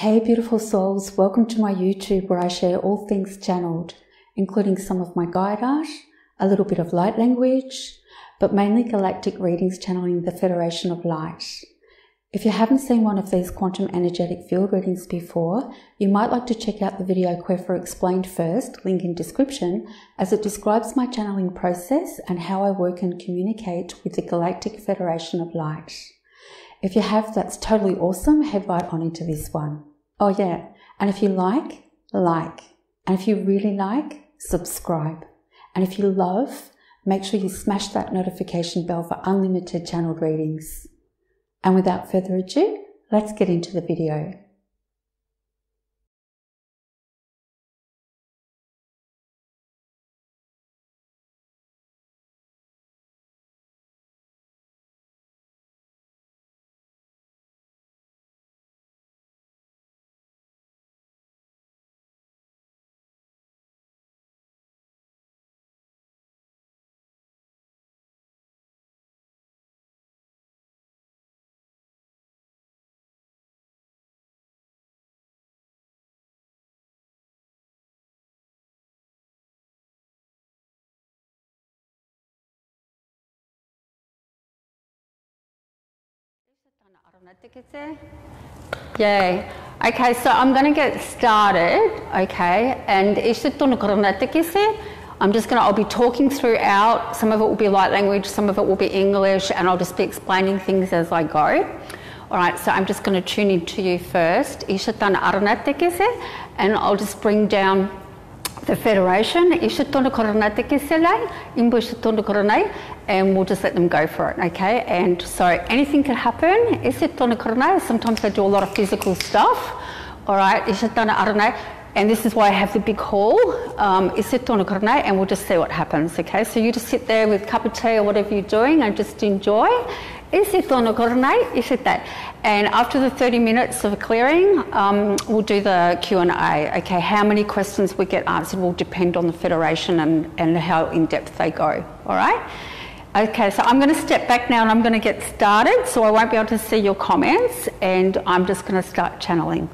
Hey beautiful souls, welcome to my YouTube where I share all things channeled, including some of my guide art, a little bit of light language, but mainly galactic readings channeling the Federation of Light. If you haven't seen one of these quantum energetic field readings before, you might like to check out the video QEFR Explained first, link in description, as it describes my channeling process and how I work and communicate with the Galactic Federation of Light. If you have, that's totally awesome. Head right on into this one. Oh yeah, and if you like. And if you really like, subscribe. And if you love, make sure you smash that notification bell for unlimited channeled readings. And without further ado, let's get into the video. Yay. Okay, so I'm going to get started, okay, and I'll be talking throughout. Some of it will be light language, some of it will be English, and I'll just be explaining things as I go. All right, so I'm just going to tune into you first, and I'll just bring down the Federation, and we'll just let them go for it, okay? And so anything can happen. Sometimes I do a lot of physical stuff, all right? And this is why I have the big hall, and we'll just see what happens, okay? So you just sit there with a cup of tea or whatever you're doing and just enjoy. And after the 30 minutes of clearing, we'll do the Q&A. Okay, how many questions we get answered will depend on the Federation and how in-depth they go, all right? Okay, so I'm going to step back now and I'm going to get started, so I won't be able to see your comments, and I'm just going to start channeling.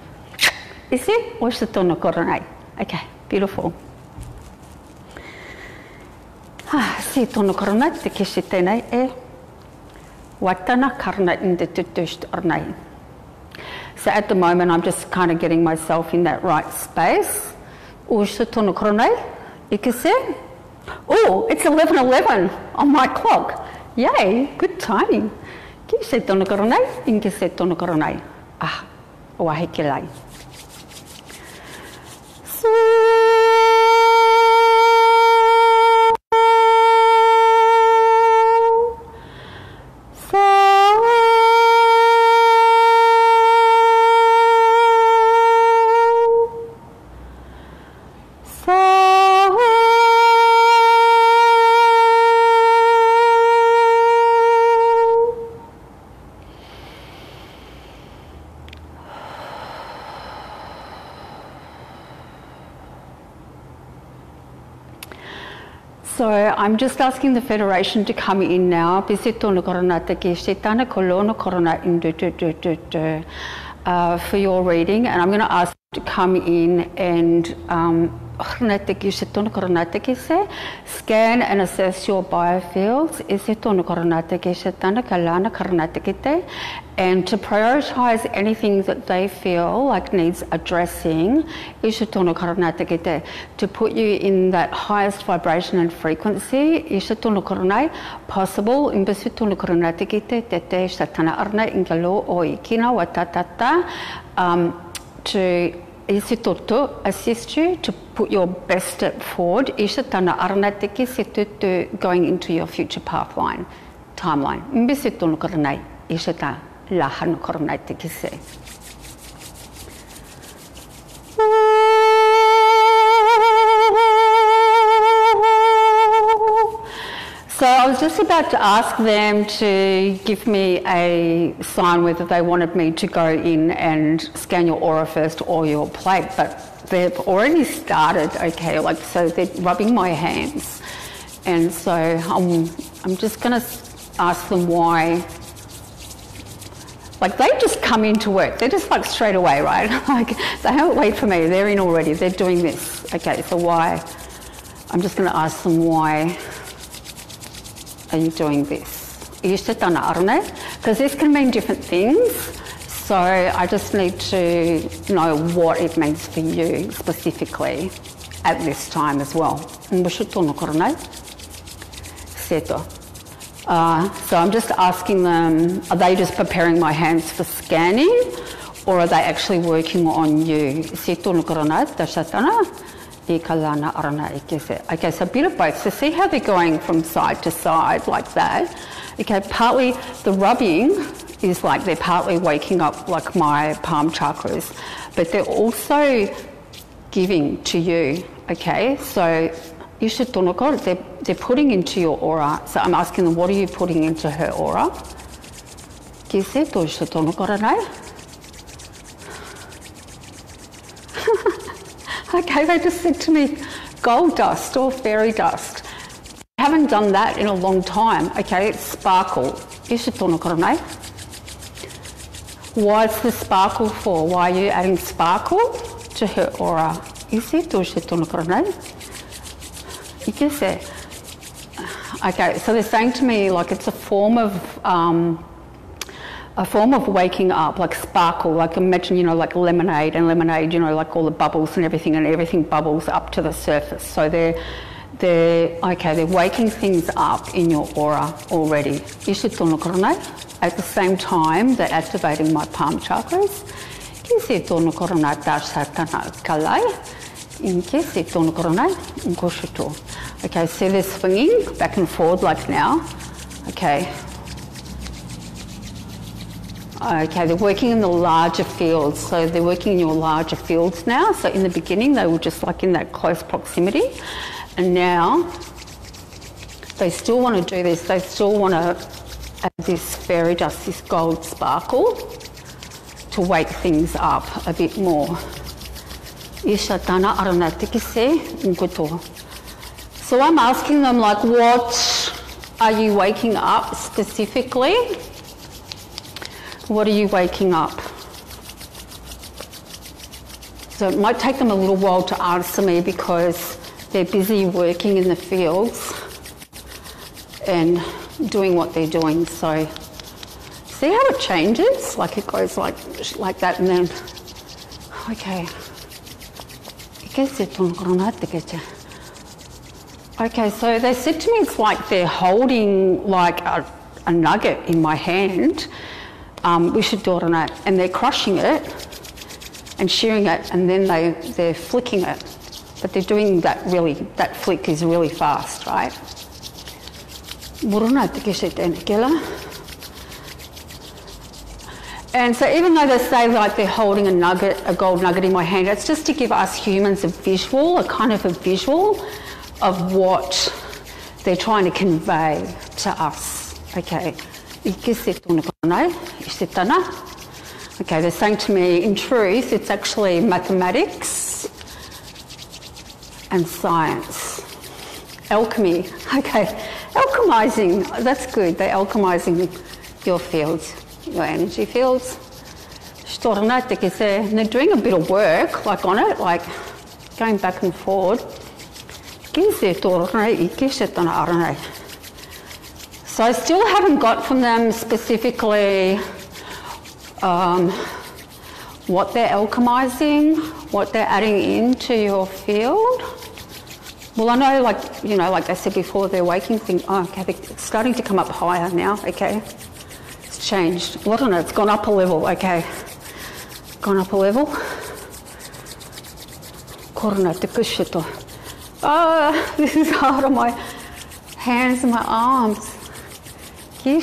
Okay, beautiful. So at the moment, I'm just kind of getting myself in that right space. Oh, it's 11:11 on my clock. Yay, good timing. So I'm just asking the Federation to come in now for your reading, and I'm going to ask you to come in and scan and assess your biofields and to prioritize anything that they feel like needs addressing, to put you in that highest vibration and frequency possible to assist you to put your best step forward going into your future timeline. So I was just about to ask them to give me a sign whether they wanted me to go in and scan your aura first or your plate, but they've already started, okay, like, so they're rubbing my hands. And so I'm just going to ask them why like they just come into work. They're just like straight away, right? Like they don't wait for me. They're in already. They're doing this. Okay, so why? I'm just going to ask them, why are you doing this? Because this can mean different things. So I just need to know what it means for you specifically at this time as well. So I'm just asking them, are they just preparing my hands for scanning, or are they actually working on you? Okay, so a bit of both. So see how they're going from side to side like that. Okay, partly the rubbing is like they're partly waking up like my palm chakras, but they're also giving to you. Okay, so they're putting into your aura. So I'm asking them, what are you putting into her aura? Okay, they just said to me, gold dust or fairy dust. I haven't done that in a long time. Okay, it's sparkle. What's the sparkle for? Why are you adding sparkle to her aura? Okay, so they're saying to me like it's a form of waking up, like sparkle, like imagine, you know, like lemonade, you know, like all the bubbles and everything bubbles up to the surface. So they're waking things up in your aura already. At the same time, they're activating my palm chakras. Okay, see they're swinging back and forward like now. Okay. Okay, they're working in the larger fields. So they're working in your larger fields now. So in the beginning, they were just like in that close proximity. And now they still want to do this. They still want to add this fairy dust, this gold sparkle, to wake things up a bit more. So I'm asking them, like, what are you waking up specifically? What are you waking up? So it might take them a little while to answer me because they're busy working in the fields and doing what they're doing. So see how it changes? Like it goes like that and then, okay. Okay, so they said to me it's like they're holding like a nugget in my hand. We should do it on that. And they're crushing it and shearing it, and then they're flicking it. But they're doing that that flick is really fast, right? And so even though they say like they're holding a gold nugget in my hand, it's just to give us humans a kind of a visual of what they're trying to convey to us. Okay. Okay, they're saying to me, in truth, it's actually mathematics and science. Alchemy. Okay. Alchemizing. That's good. They're alchemizing your fields, your energy fields. And they're doing a bit of work, like on it, like going back and forward. So I still haven't got from them specifically what they're alchemizing, what they're adding into your field. Well, I know, like, you know, like I said before, they're waking things. Oh, okay, they're starting to come up higher now. Okay, it's changed. What on it? It's gone up a level. Okay, gone up a level. This is hard on my hands and my arms. They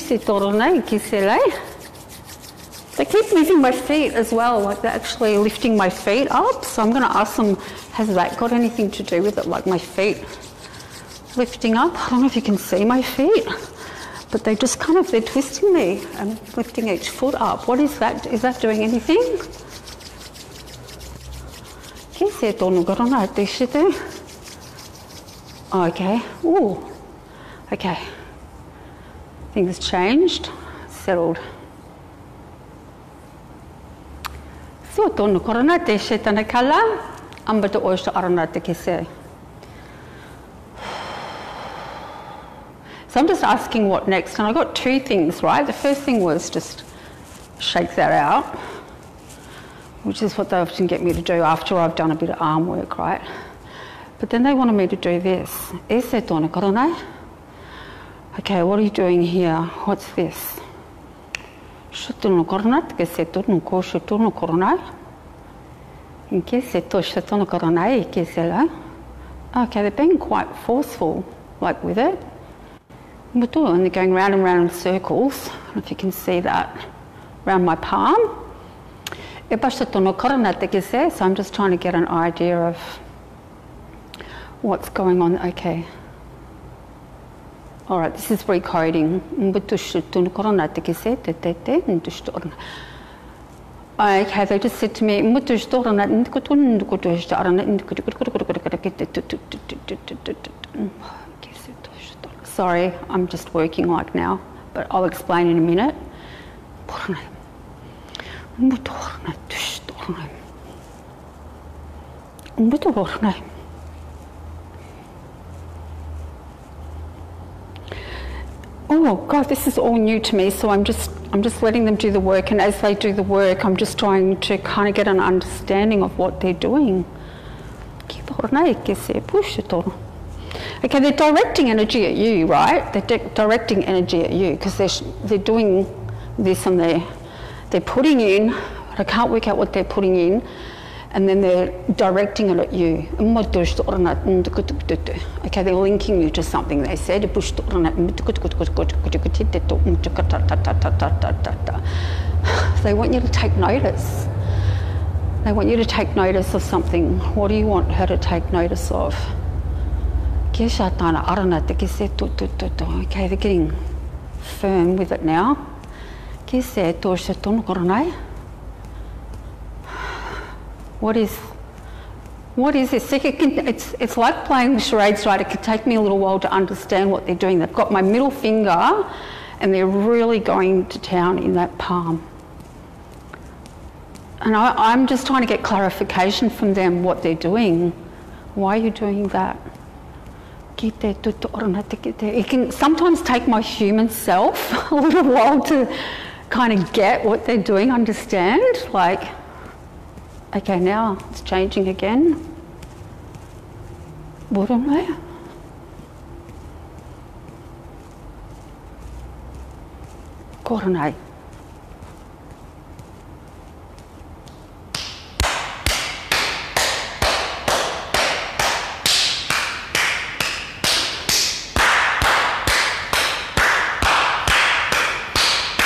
keep moving my feet as well, like they're actually lifting my feet up. So I'm going to ask them, has that got anything to do with it, like my feet lifting up? I don't know if you can see my feet, but they just they're twisting me and lifting each foot up. What is that? Is that doing anything? Okay. Ooh. Okay. Things changed, settled. So tono korona te shetana kala, ambata oishta arana te kese. So I'm just asking what next, and I got two things, right? The first thing was just shake that out, which is what they often get me to do after I've done a bit of arm work, right? But then they wanted me to do this. Ese tono korona. Okay, what are you doing here? What's this? Shutono korona, que se tono ko shutono korona. In que se to shutono korona, que se la. Okay, they're being quite forceful, like with it. And they're going round and round in circles. I don't know if you can see that around my palm. So I'm just trying to get an idea of what's going on. Okay. All right, this is recoding. Okay, they just said to me, sorry, I'm just working like now, but I'll explain in a minute. Oh God, this is all new to me, so I'm just letting them do the work, and as they do the work, I'm just trying to kind of get an understanding of what they're doing. Okay, they're directing energy at you, right? They're directing energy at you because they're doing this, and they're putting in, but I can't work out what they're putting in, and then they're directing it at you. Okay, they're linking you to something, they said. They want you to take notice. They want you to take notice of something. What do you want her to take notice of? Okay, they're getting firm with it now. What is this? It's like playing with charades, right? It could take me a little while to understand what they're doing. They've got my middle finger and they're really going to town in that palm. And I'm just trying to get clarification from them what they're doing. Why are you doing that? It can sometimes take my human self a little while to kind of get what they're doing, understand. Like, okay, now it's changing again. What am I? Koronai.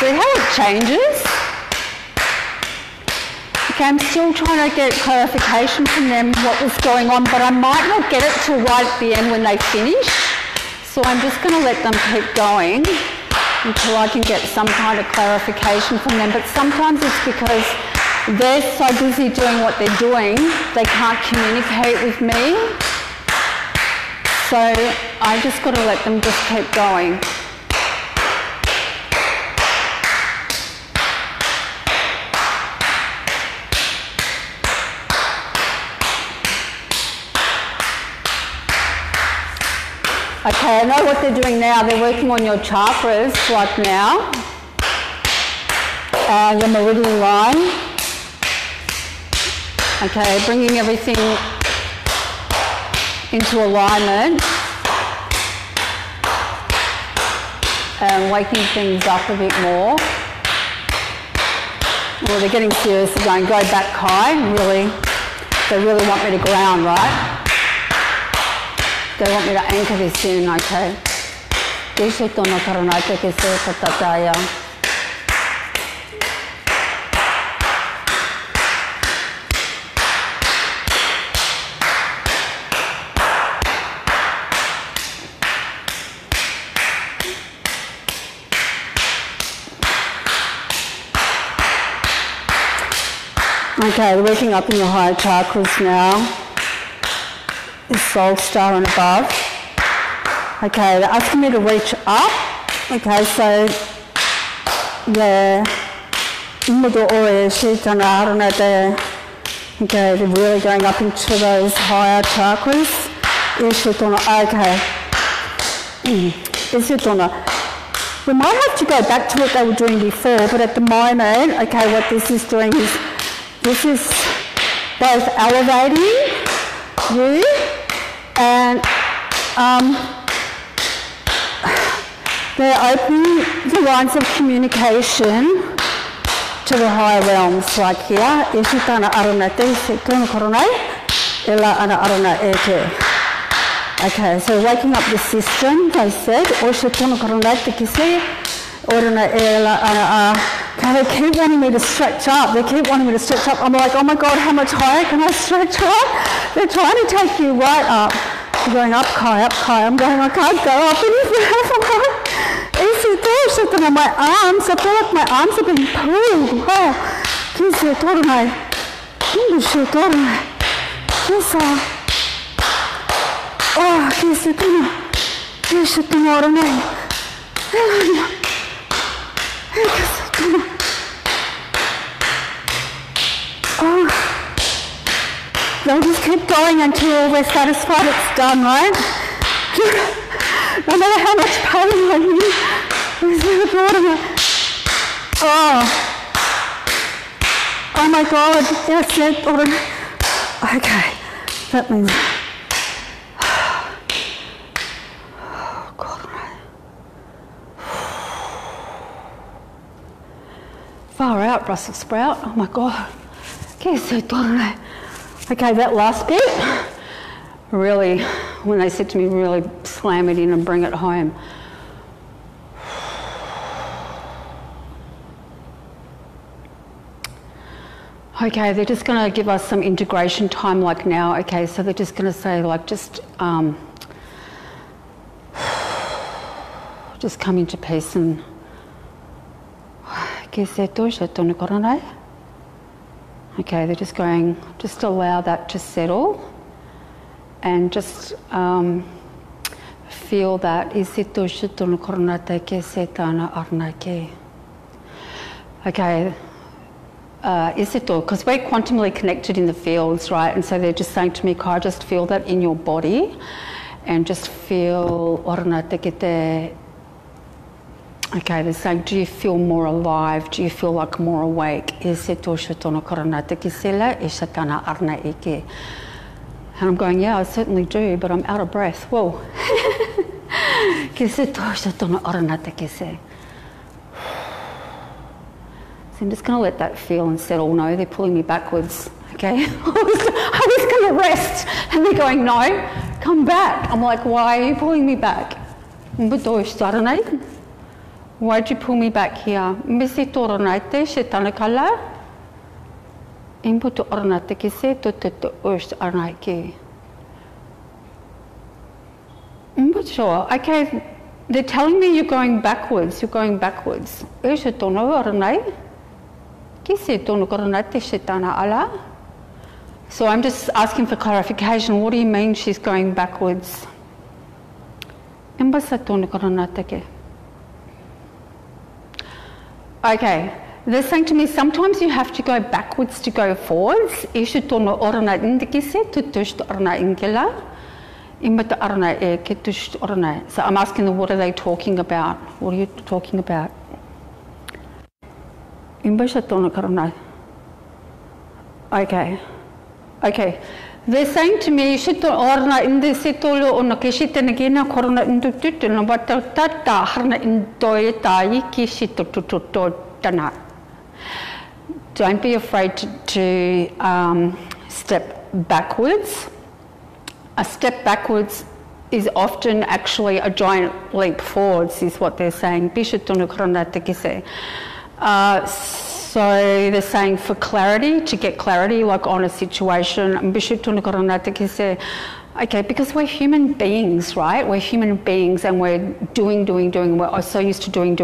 See how it changes? Okay, I'm still trying to get clarification from them what was going on, but I might not get it till right at the end when they finish. So I'm just going to let them keep going until I can get some kind of clarification from them. But sometimes it's because they're so busy doing what they're doing, they can't communicate with me. So I just got to let them just keep going. Okay, I know what they're doing now. They're working on your chakras like now. Your meridian line. Okay, bringing everything into alignment. And waking things up a bit more. Well, they're getting serious. They're going, go back high. Really, they really want me to ground, right? They want me to anchor this in, okay? Okay, we're working up in your higher chakras now. The soul star and above. Okay, they're asking me to reach up. Okay, so they're Okay, they're really going up into those higher chakras. Okay. We might have to go back to what they were doing before, but at the moment, okay, what this is doing is, this is both elevating you and they're opening the lines of communication to the higher realms, like here. Okay, so waking up the system, they said. Okay, they keep wanting me to stretch up. I'm like, oh my God, how much higher can I stretch up? They're trying to take you right up. You're going up high. I'm going, I can't go up any further. My arms, I feel like my arms are being pulled. They'll just keep going until we're satisfied it's done, right? No matter how much pain I'm in. Oh my God, that's it. Okay, that means. Oh God. Far out, Brussels sprout. Oh my God. Okay, that last bit, really, when they said to me, really slam it in and bring it home. Okay, they're just going to give us some integration time like now. Okay, so they're just going to say like just come into peace and okay, they're just going, just allow that to settle and just feel that. Okay. Because we're quantumly connected in the fields, right? And so they're just saying to me, Kai, just feel that in your body and just feel, okay, they're saying, do you feel more alive? Do you feel like more awake? And I'm going, yeah, I certainly do, but I'm out of breath. Whoa. So I'm just going to let that feel and settle. No, they're pulling me backwards, okay? I was going to rest, and they're going, no, come back. I'm like, why are you pulling me back? Why'd you pull me back here? Okay, they're telling me you're going backwards. So I'm just asking for clarification. What do you mean she's going backwards? Okay, they're saying to me, sometimes you have to go backwards to go forwards. So I'm asking them, what are they talking about? What are you talking about? Okay. Okay. They're saying to me, don't be afraid to step backwards. A step backwards is often actually a giant leap forwards, is what they're saying. So they're saying for clarity, to get clarity, like on a situation. Okay, because we're human beings, right? We're human beings and we're doing. We're so used to doing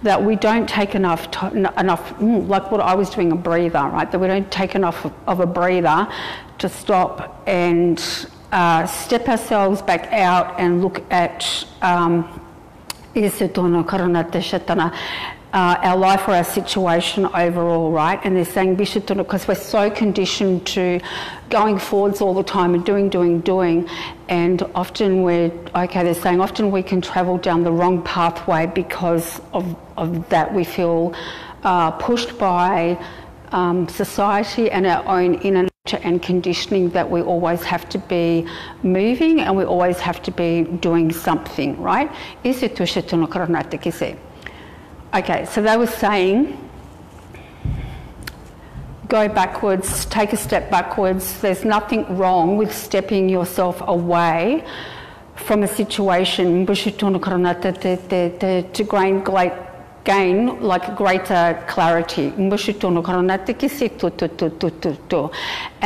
that we don't take enough, like what I was doing, a breather, right? That we don't take enough of a breather to stop and step ourselves back out and look at our life or our situation overall, right? And they're saying because we're so conditioned to going forwards all the time and doing, and often they're saying often we can travel down the wrong pathway because of that. We feel pushed by society and our own inner nature and conditioning that we always have to be moving and we always have to be doing something, right? Okay, so they were saying, go backwards, take a step backwards. There's nothing wrong with stepping yourself away from a situation to gain like greater clarity. And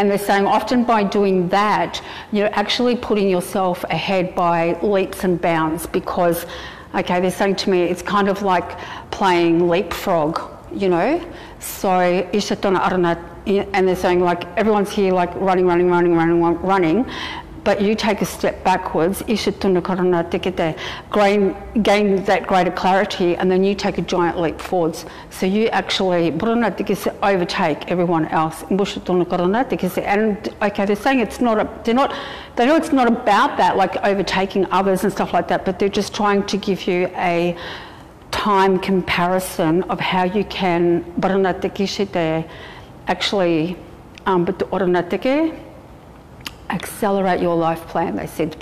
they're saying often by doing that, you're actually putting yourself ahead by leaps and bounds because, okay, they're saying to me, it's kind of like playing leapfrog, you know? So, and they're saying like everyone's here like running, but you take a step backwards, gain that greater clarity, and then you take a giant leap forwards. So you actually overtake everyone else. And okay, they're saying it's not they know it's not about that, like overtaking others and stuff like that, but they're just trying to give you a time comparison of how you can actually accelerate your life plan. They said,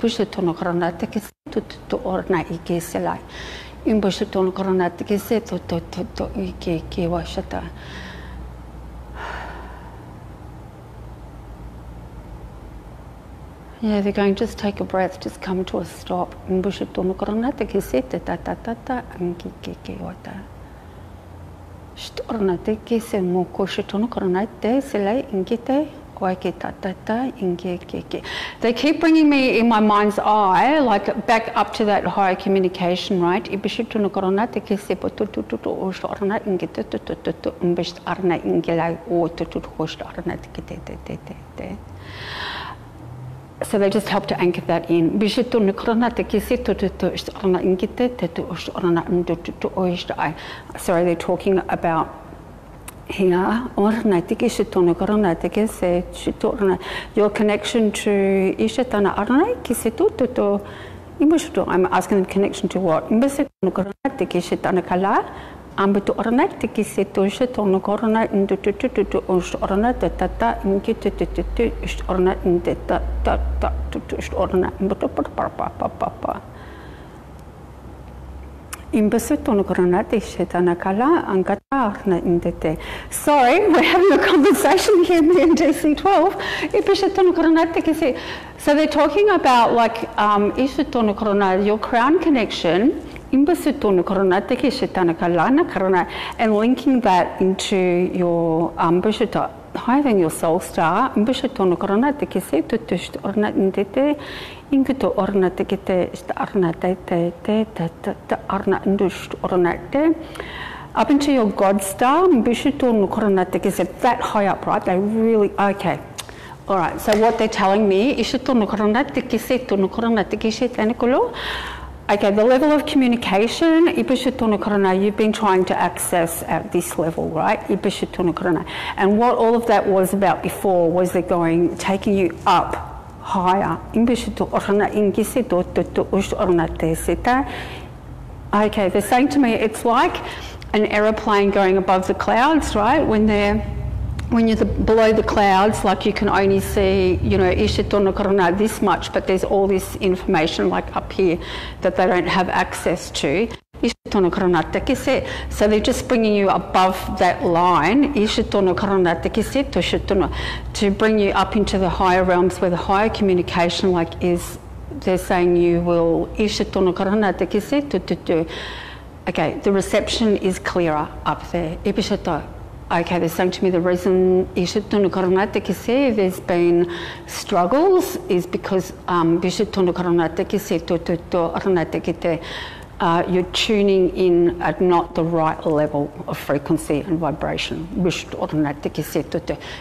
yeah, they're going, just take a breath, just come to a stop. They keep bringing me in my mind's eye, like back up to that higher communication, right? So they just help to anchor that in. Sorry, they're talking about here, your connection to I'm asking them connection to what? Sorry, we're having a conversation here in the DC12. So they're talking about like your crown connection and linking that into your higher than your soul star. Up into your God star, that high up, right? They really, okay. All right, so what they're telling me, okay, the level of communication, you've been trying to access at this level, right? And what all of that was about before was they're taking you up higher. Okay, they're saying to me, it's like an aeroplane going above the clouds, right? When you're below the clouds, like you can only see, you know, this much, but there's all this information like up here that they don't have access to. So they're just bringing you above that line to bring you up into the higher realms where the higher communication like is. They're saying you will okay, the reception is clearer up there. Okay, they're saying to me the reason there's been struggles is because you're tuning in at not the right level of frequency and vibration.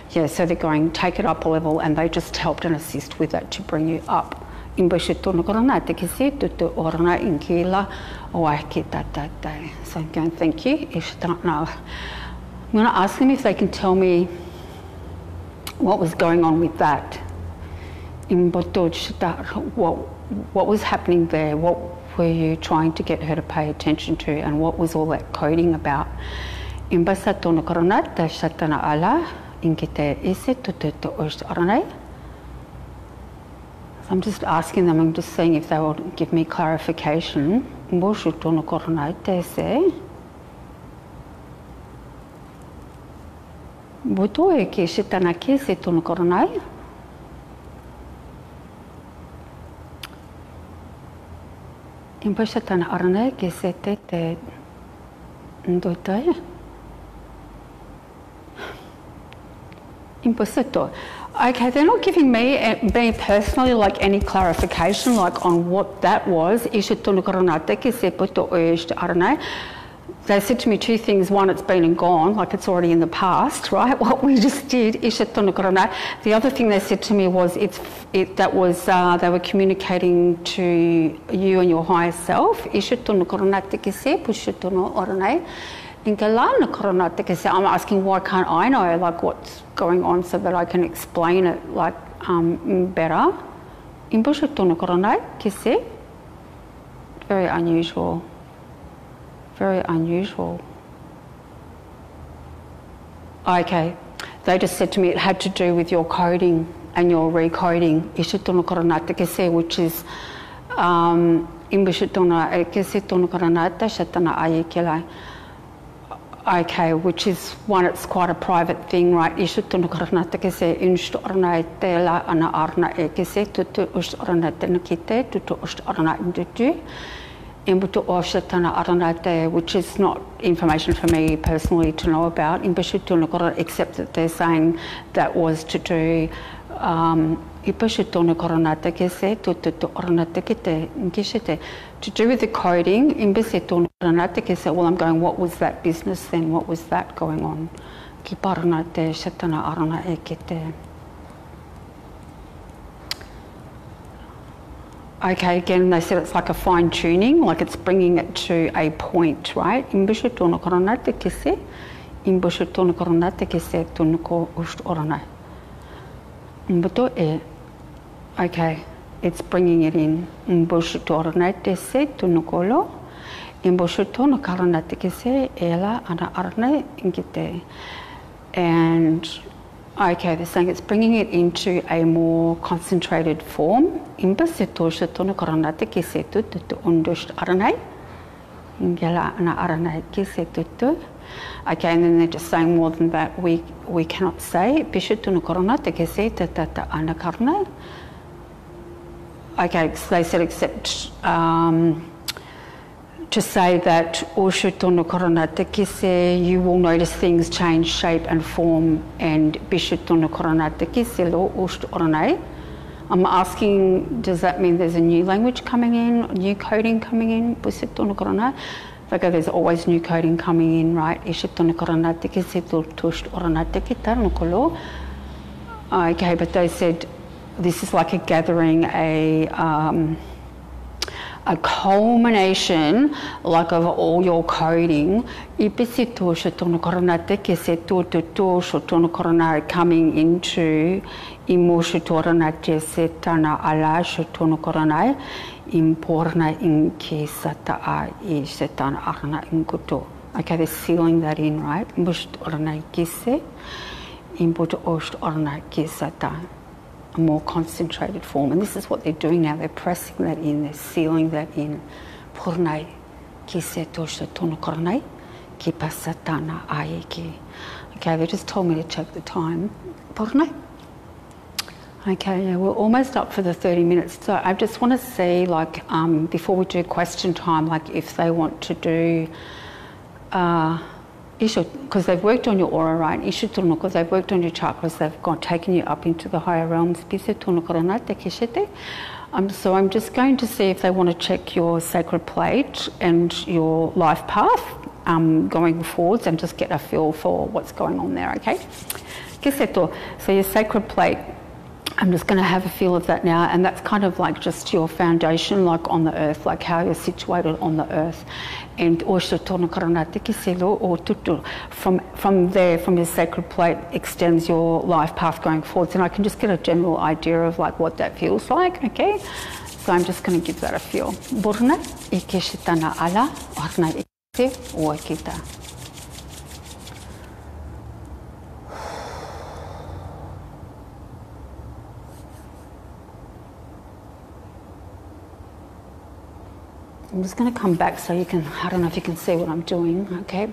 Yeah, so they're going, take it up a level, and they just helped and assist with that to bring you up imbashitono korona te kisi tutu orana inkila oaki tatate. So I'm going, thank you. I'm going to ask them if they can tell me what was going on with that. What was happening there? What were you trying to get her to pay attention to, and what was all that coding about? Imbasatono korona te shatana ala inkite ise tutu orana. I'm just asking them, I'm just seeing if they will give me clarification. Mboshutono korona te se. Butoe ke shitana ke se tono korona. Imbashatana arane ke se te te ndotae. Imposato. Okay, they're not giving me personally like any clarification like on what that was. They said to me two things. One, it's been and gone, like it's already in the past, right? What we just did. The other thing they said to me was they were communicating to you and your higher self. I'm asking why can't I know like what's going on so that I can explain it like better. Very unusual. Very unusual. Okay, they just said to me it had to do with your coding and your recoding. Which is okay, which is one, it's quite a private thing, right? Which is not information for me personally to know about, except that they're saying that was to do to do with the coding. Well, I'm going, what was that business then? What was that going on? Okay, again, they said it's like a fine tuning, like it's bringing it to a point, right? Okay, it's bringing it in. And okay, they're saying it's bringing it into a more concentrated form. Okay, and then they're just saying more than that we cannot say. Okay, so they said except to say that you will notice things change shape and form, and I'm asking, does that mean there's a new language coming in, new coding coming in? Okay, there's always new coding coming in, right? Okay, but they said this is like a gathering, a culmination like of all your coding coming into okay, they're sealing that in, right? A more concentrated form, and this is what they're doing now. They're pressing that in, they're sealing that in. Okay, they just told me to check the time. Okay, yeah, we're almost up for the 30 minutes. So I just want to see, like, before we do question time, like if they want to do because they've worked on your aura, right? Because they've worked on your chakras, they've taken you up into the higher realms. So I'm just going to see if they want to check your sacred plate and your life path going forwards, and just get a feel for what's going on there, okay? So your sacred plate, I'm just going to have a feel of that now, and that's kind of like just your foundation, like on the earth, like how you're situated on the earth. And from there, from your sacred plate, extends your life path going forwards. And I can just get a general idea of like what that feels like, okay? So I'm just going to give that a feel. I'm just going to come back so you can, I don't know if you can see what I'm doing, okay?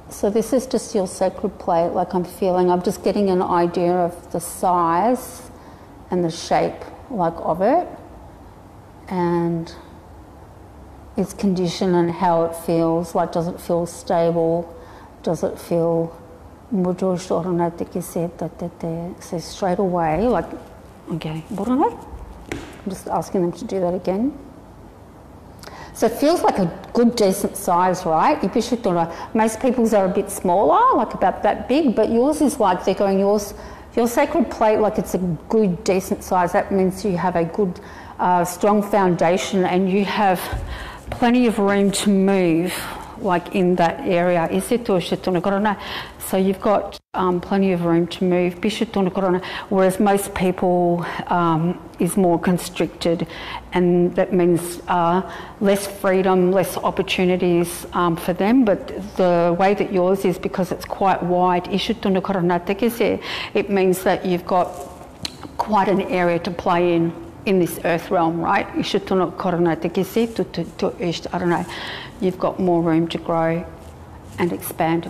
So this is just your sacred plate, like I'm feeling, I'm just getting an idea of the size and the shape, like of it, and its condition and how it feels, like does it feel stable, does it feel, so straight away, like, okay, I'm just asking them to do that again. So it feels like a good, decent size, right? Most people's are a bit smaller, like about that big, but yours is like, they're going, your sacred plate, like it's a good, decent size. That means you have a good, strong foundation and you have plenty of room to move, like in that area. So you've got plenty of room to move, whereas most people is more constricted, and that means less freedom, less opportunities for them. But the way that yours is, because it's quite wide, it means that you've got quite an area to play in this earth realm, right? You've got more room to grow and expand.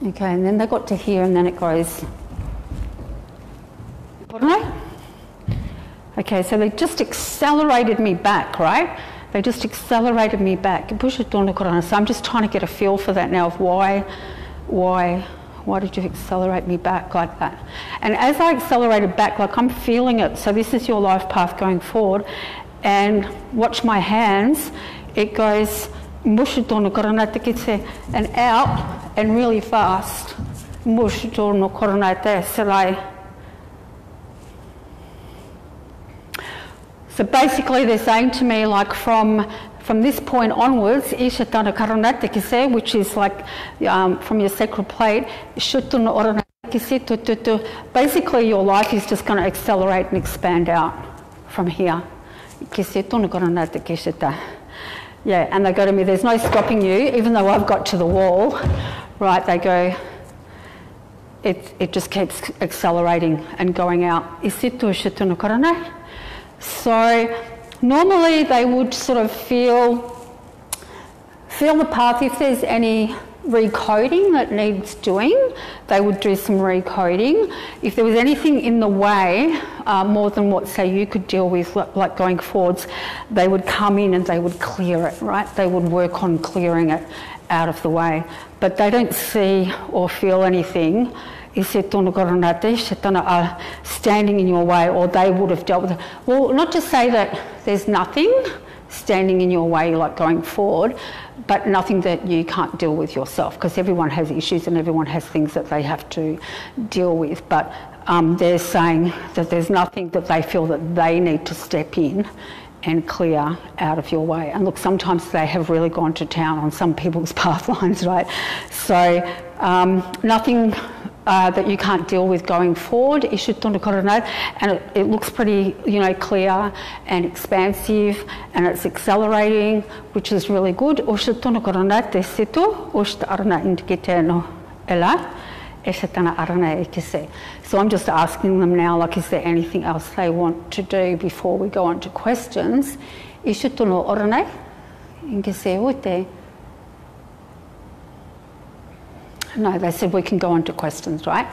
Okay, and then they got to here, and then it goes. Okay, so they just accelerated me back, right? They just accelerated me back. So I'm just trying to get a feel for that now of why did you accelerate me back like that? And as I accelerated back, like I'm feeling it. So this is your life path going forward. And watch my hands. It goes and out and really fast. So basically they're saying to me, like from this point onwards, which is like from your sacred plate, basically your life is just going to accelerate and expand out from here. Yeah, and they go to me, there's no stopping you, even though I've got to the wall, right? They go, it just keeps accelerating and going out. So normally they would sort of feel the path. If there's any recoding that needs doing, they would do some recoding. If there was anything in the way, more than what, say, you could deal with, like going forwards, they would come in and they would clear it, right? They would work on clearing it out of the way. But they don't see or feel anything standing in your way, or they would have dealt with it. Well, not to say that there's nothing standing in your way, like going forward, but nothing that you can't deal with yourself, because everyone has issues and everyone has things that they have to deal with. But they're saying that there's nothing that they feel that they need to step in and clear out of your way. And look, sometimes they have really gone to town on some people's path lines, right? So nothing that you can't deal with going forward, and it looks pretty, clear and expansive, and it's accelerating, which is really good. So I'm just asking them now, like, is there anything else they want to do before we go on to questions? No, they said we can go on to questions, right?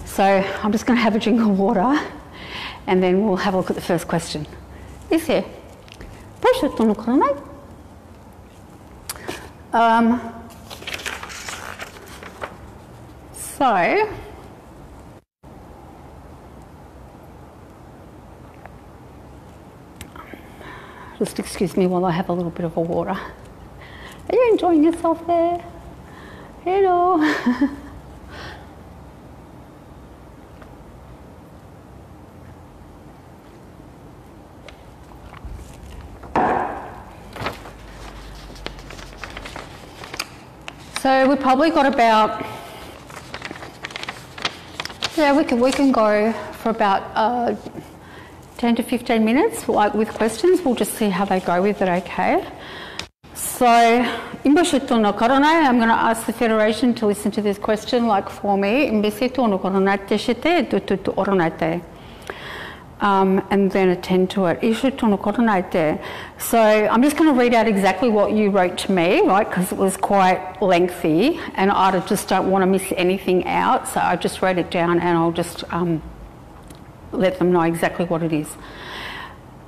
So I'm just going to have a drink of water and then we'll have a look at the first question. Is there? So Just excuse me while I have a little bit of a water. Are you enjoying yourself there? Hello. So we've probably got about, yeah, we can go for about 10 to 15 minutes, like with questions. We'll just see how they go with it, okay? So, I'm going to ask the Federation to listen to this question, like for me. And then attend to it. So I'm just going to read out exactly what you wrote to me, right, because it was quite lengthy and I just don't want to miss anything out, so I just wrote it down and I'll just let them know exactly what it is.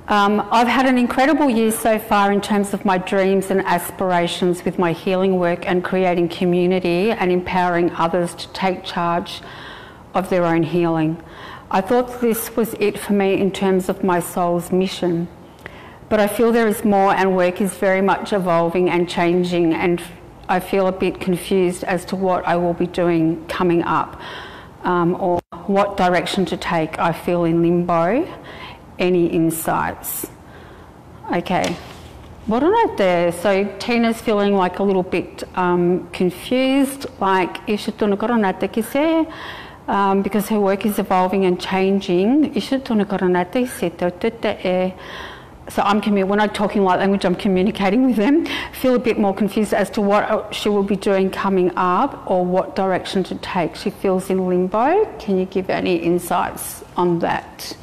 I've had an incredible year so far in terms of my dreams and aspirations with my healing work and creating community and empowering others to take charge of their own healing. I thought this was it for me in terms of my soul's mission, but I feel there is more and work is very much evolving and changing, and I feel a bit confused as to what I will be doing coming up or what direction to take. I feel in limbo. Any insights? Okay. So Tina's feeling like a little bit confused, like because her work is evolving and changing. So when I'm talking light language, I'm communicating with them. Feel a bit more confused as to what she will be doing coming up or what direction to take. She feels in limbo. Can you give any insights on that?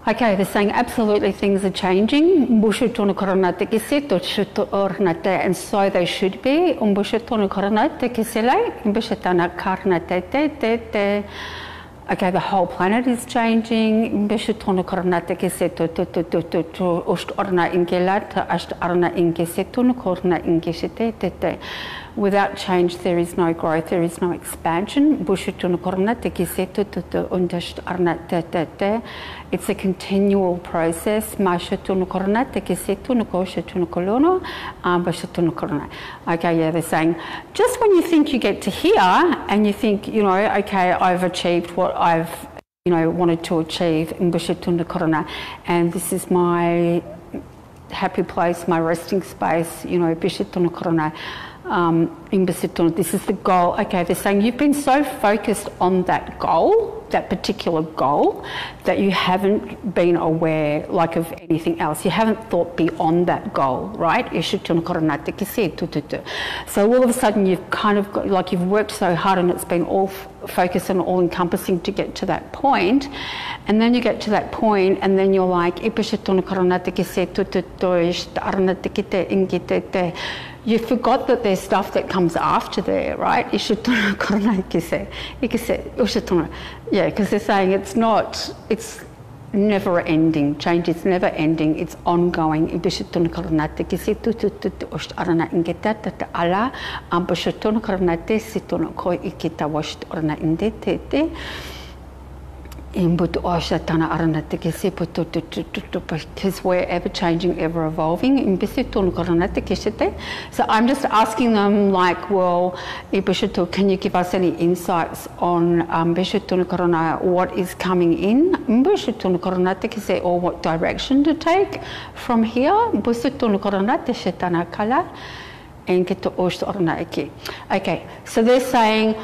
Okay, they're saying absolutely things are changing, and so they should be. Okay, the whole planet is changing. Without change, there is no growth, there is no expansion. It's a continual process. Okay, yeah, they're saying, just when you think you get to here and you think, you know, okay, I've achieved what I've, you know, wanted to achieve, and this is my happy place, my resting space, you know, this is the goal. Okay, they're saying you've been so focused on that goal, that particular goal, that you haven't been aware like of anything else. You haven't thought beyond that goal, right? So all of a sudden you've kind of got, like, you've worked so hard and it's been all focused and all encompassing to get to that point, and then you get to that point and then you're like, you forgot that there's stuff that comes after there, right? Yeah, because they're saying it's never ending. Change is never ending, it's ongoing. Because we're ever changing, ever evolving. So I'm just asking them, like, well, can you give us any insights on what is coming in, or what direction to take from here? Okay, so they're saying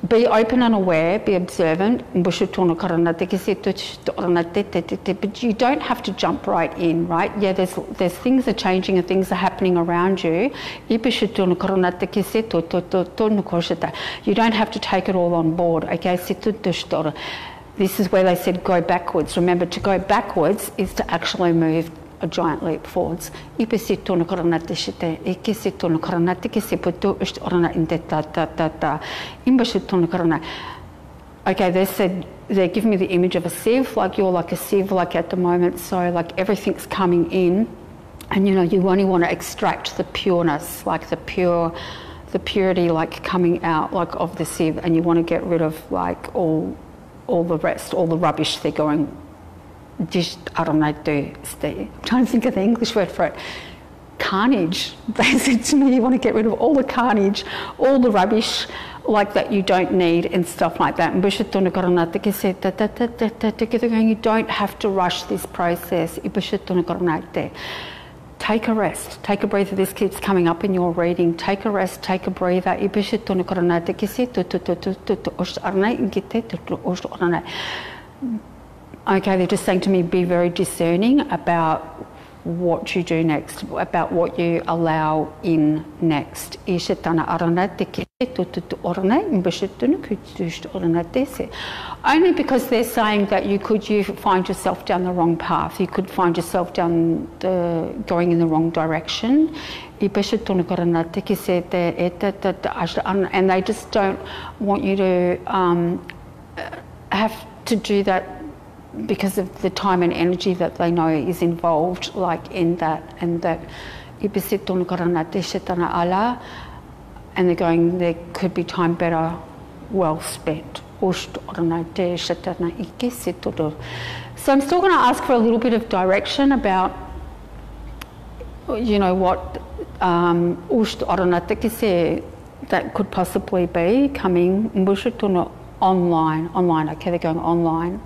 be open and aware, be observant, but you don't have to jump right in, right? Yeah, there's things are changing and things are happening around you. You don't have to take it all on board, okay? This is where they said go backwards. Remember, to go backwards is to actually move a giant leap forwards. Okay, they said they're giving me the image of a sieve, like you're like a sieve, like at the moment, so like everything's coming in, and you know, you only want to extract the pureness, like the purity like coming out like of the sieve, and you want to get rid of like all the rest, all the rubbish. They're going, just, I don't know, I'm trying to think of the English word for it. Carnage. They said to me, you want to get rid of all the carnage, all the rubbish like that you don't need and stuff like that. And you don't have to rush this process. Take a rest, take a breather. This keeps coming up in your reading. Take a rest, take a breather. Okay, they're just saying to me, be very discerning about what you do next, about what you allow in next. Only because they're saying that you find yourself down the wrong path, you could find yourself going in the wrong direction. And they just don't want you to have to do that because of the time and energy that they know is involved, like in that, and that, and they're going, there could be time better well spent. So I'm still going to ask for a little bit of direction about, you know, what that could possibly be coming online. Okay, they're going online.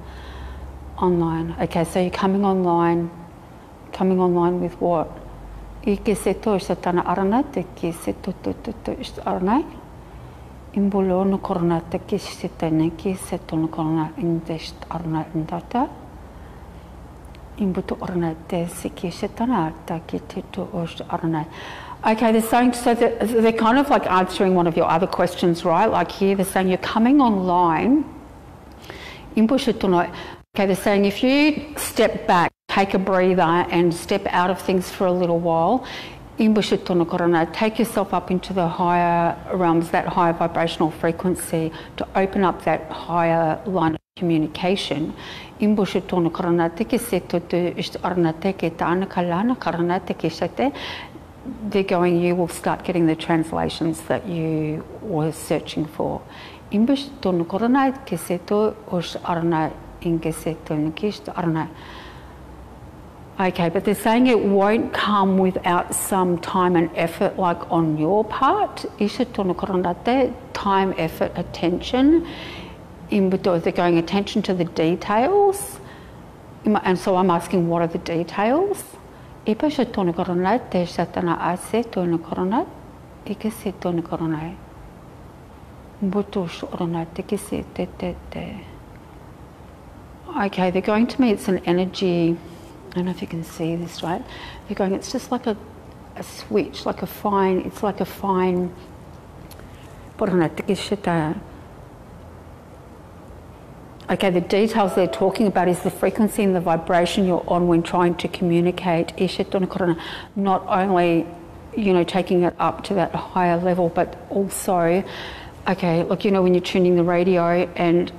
Okay, so you're coming online with what? Okay, they're saying, so they're kind of like answering one of your other questions, right? Like here, they're saying you're coming online. Okay, they're saying if you step back, take a breather and step out of things for a little while, take yourself up into the higher realms, that higher vibrational frequency, to open up that higher line of communication. They're going, you will start getting the translations that you were searching for. Okay, but they're saying it won't come without some time and effort, like on your part. Time, effort, attention. They're going attention to the details. And so I'm asking, what are the details? Okay, they're going to me, it's an energy, I don't know if you can see this, right? They're going, it's just like a switch, like a fine, it's like a fine, okay, the details they're talking about is the frequency and the vibration you're on when trying to communicate. Not only, you know, taking it up to that higher level, but also, okay, look, you know, when you're tuning the radio and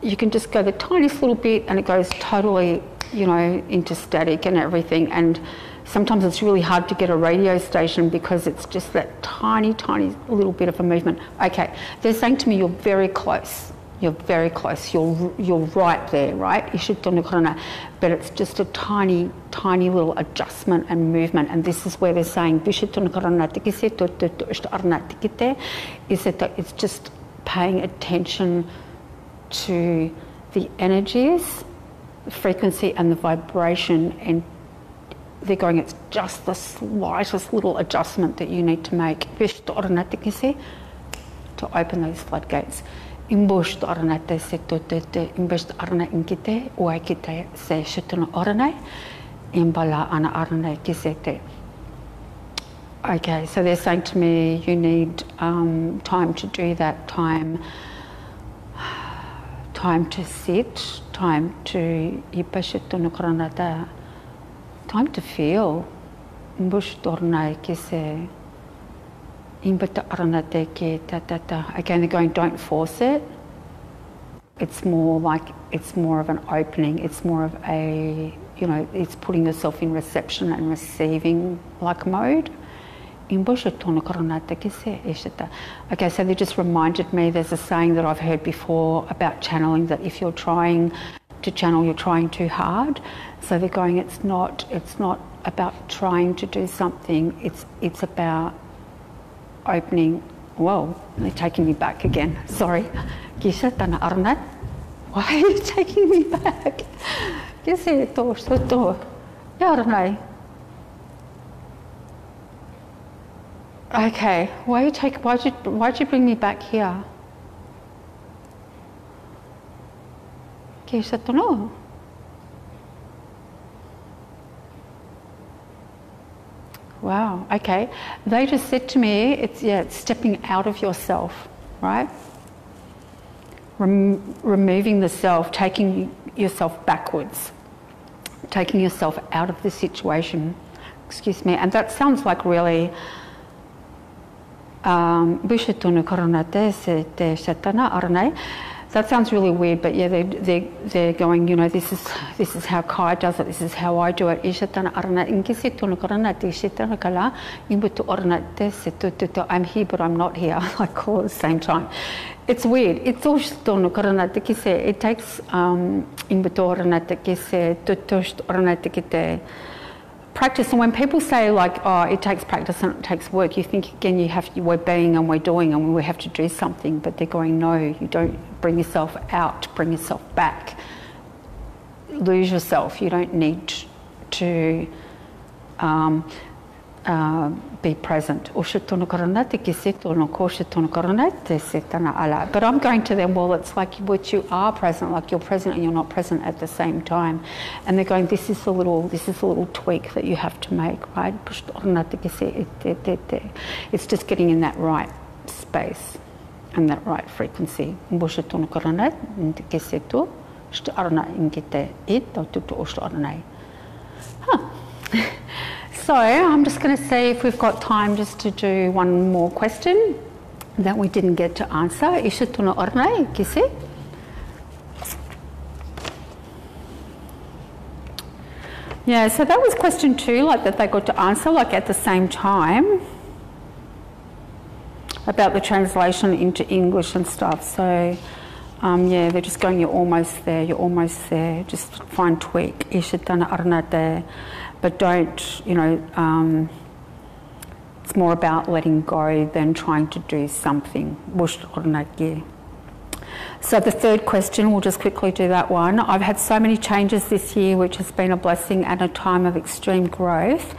you can just go the tiniest little bit and it goes totally, you know, into static and everything. And sometimes it's really hard to get a radio station because it's just that tiny, tiny little bit of a movement. Okay, they're saying to me, you're very close. You're very close. You're right there, right? But it's just a tiny, tiny little adjustment and movement. And this is where they're saying, is that it's just paying attention to the energies, the frequency and the vibration, and they're going, it's just the slightest little adjustment that you need to make to open those floodgates. Okay, so they're saying to me, you need time to do that, time to sit, time to feel. Again, they're going, don't force it. it's more of an opening. It's more of a, you know, it's putting yourself in reception and receiving like mode. Okay, so they just reminded me, there's a saying that I've heard before about channeling, that if you're trying to channel, you're trying too hard. So they're going, it's not about trying to do something, it's about opening. Whoa, they're taking me back again. Sorry. Why are you taking me back? Okay, why'd you bring me back here? Wow, okay. They just said to me, it's stepping out of yourself, right? Removing the self, taking yourself backwards, taking yourself out of the situation. Excuse me, and that sounds like really that sounds really weird, but yeah, they're going, you know, this is how Kai does it, this is how I do it. I'm here, but I'm not here, like all at the same time. It's weird. It's all it takes practice. And when people say like, oh, it takes practice and it takes work, you think again we're being and we're doing and we have to do something, but they're going, no, you don't. Bring yourself out, bring yourself back, lose yourself. You don't need to be present. But I'm going to them, well, it's like what you are present, like you're present and you're not present at the same time. And they're going, this is a little tweak that you have to make, right? It's just getting in that right space and that right frequency. So I'm just going to see if we've got time just to do one more question that we didn't get to answer. Yeah, so that was question 2, like that they got to answer like at the same time, about the translation into English and stuff. So yeah, they're just going, you're almost there, just fine tweak. But don't, you know, it's more about letting go than trying to do something. So the third question, we'll just quickly do that one. I've had so many changes this year, which has been a blessing and a time of extreme growth,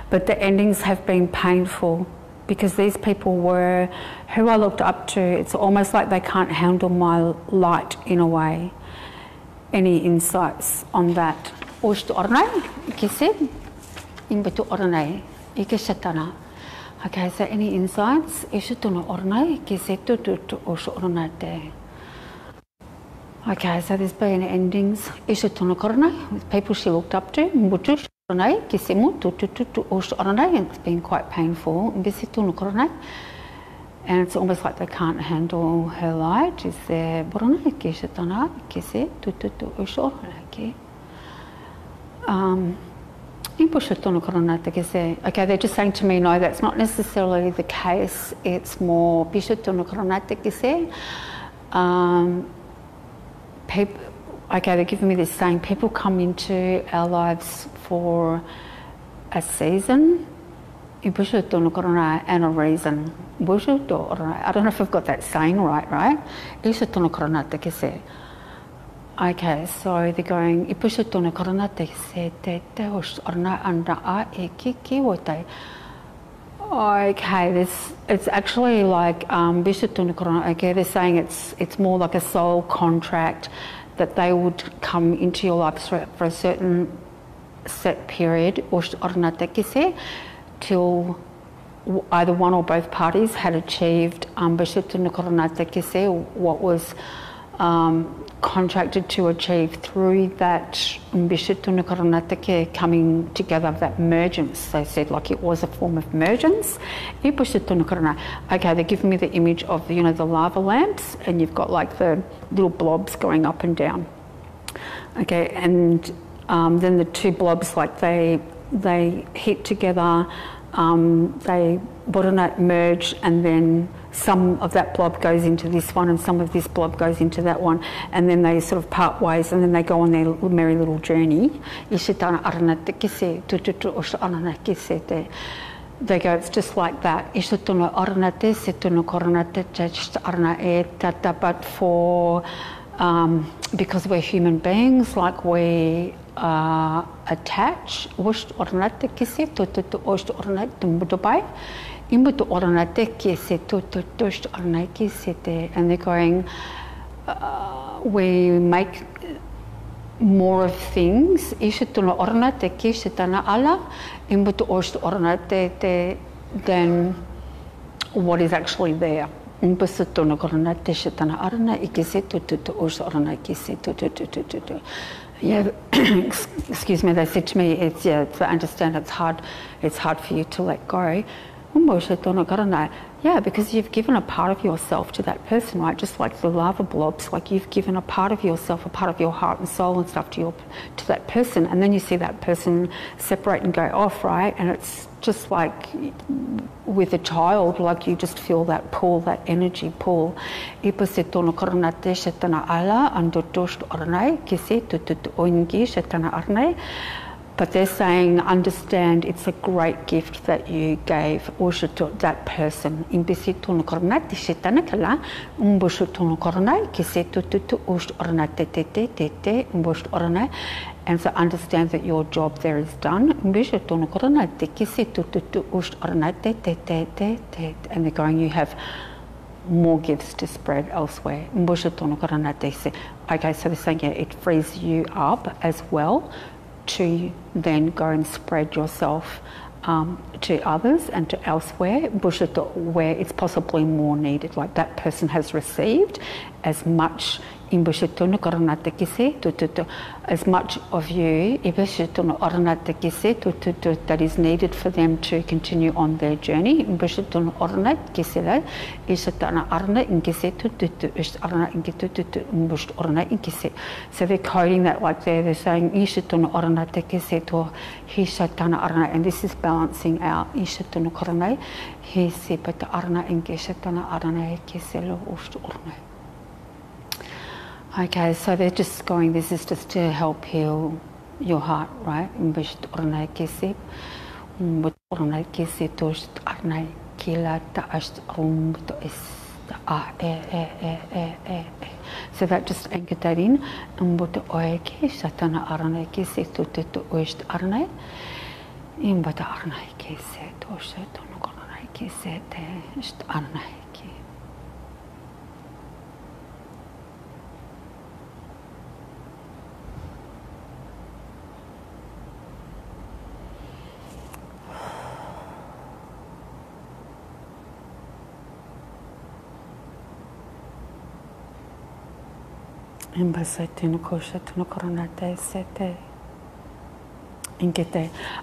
but the endings have been painful because these people were who I looked up to. It's almost like they can't handle my light in a way. Any insights on that? Okay, so any insights? Okay, so there's been endings with people she looked up to. It's been quite painful. And it's almost like they can't handle her light. Is there okay, they're just saying to me, no, that's not necessarily the case. It's more people, okay, they're giving me this saying, people come into our lives for a season and a reason. I don't know if I've got that saying right? Okay, so they're going, okay, it's actually like, okay, they're saying it's more like a soul contract that they would come into your life for a certain set period, till either one or both parties had achieved what was contracted to achieve through that coming together, that mergence. They said like it was a form of mergence. Okay, they give me the image of, you know, the lava lamps, and you've got like the little blobs going up and down. Okay, and then the two blobs, like they hit together, they merge, and then some of that blob goes into this one and some of this blob goes into that one, and then they sort of part ways, and then they go on their merry little journey. They go, it's just like that. But for, because we're human beings, like we attach, and they're going, we make more of things than what is actually there. Yeah, excuse me, they said to me, it's, yeah, I understand it's hard for you to let go. Yeah, because you've given a part of yourself to that person, right? Just like the lava blobs, like you've given a part of yourself, a part of your heart and soul and stuff to that person, and then you see that person separate and go off, right? And it's just like with a child, like you just feel that pull, that energy pull. But they're saying, understand, it's a great gift that you gave that person. And so understand that your job there is done. And they're going, you have more gifts to spread elsewhere. Okay, so they're saying, yeah, it frees you up as well to then go and spread yourself to others and to elsewhere, where it's possibly more needed. Like that person has received as much as much of you that is needed for them to continue on their journey. So they're coding that like they're saying, and this is balancing out. Okay, so they're just going, this is just to help heal your heart, right? So that just anchored that in.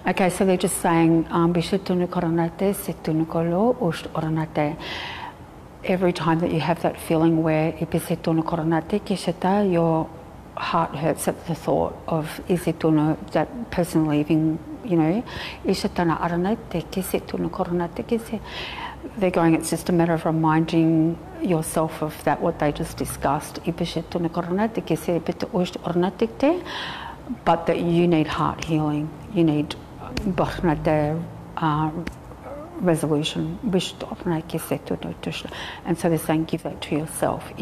Okay, so they're just saying, every time that you have that feeling where your heart hurts at the thought of that person leaving, you know, they're going, it's just a matter of reminding yourself of that, what they just discussed, but that you need heart healing, you need resolution. And so they're saying, give that to yourself.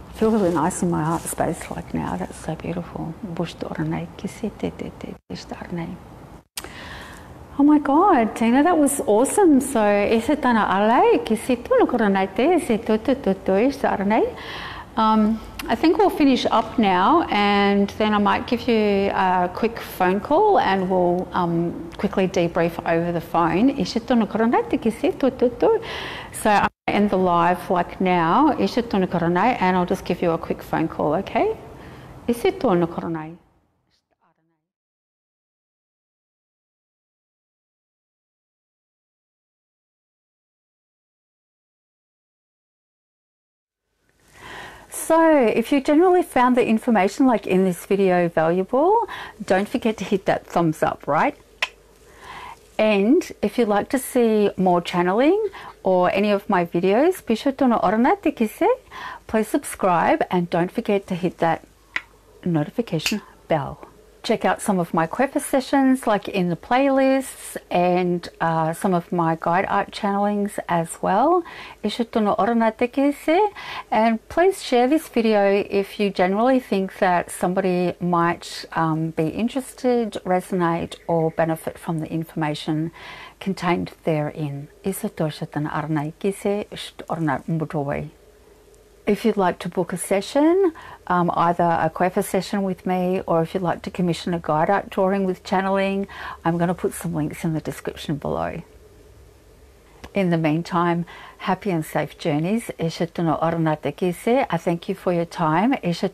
I feel really nice in my heart space like now. That's so beautiful. Oh my God, Tina, that was awesome. So I think we'll finish up now, and then I might give you a quick phone call and we'll quickly debrief over the phone. So I'm going to end the live like now, and I'll just give you a quick phone call, okay? So if you generally found the information like in this video valuable, don't forget to hit that thumbs up, right? And if you'd like to see more channeling or any of my videos, please subscribe and don't forget to hit that notification bell. Check out some of my QEFR sessions like in the playlists, and some of my guide art channelings as well. And please share this video if you generally think that somebody might be interested, resonate or benefit from the information contained therein. If you'd like to book a session, either a QEFR session with me, or if you'd like to commission a guide art drawing with channeling, I'm going to put some links in the description below. In the meantime, happy and safe journeys. I thank you for your time. Mahate,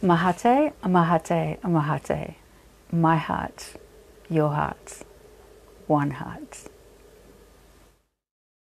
mahate, mahate. My heart, your heart, one heart.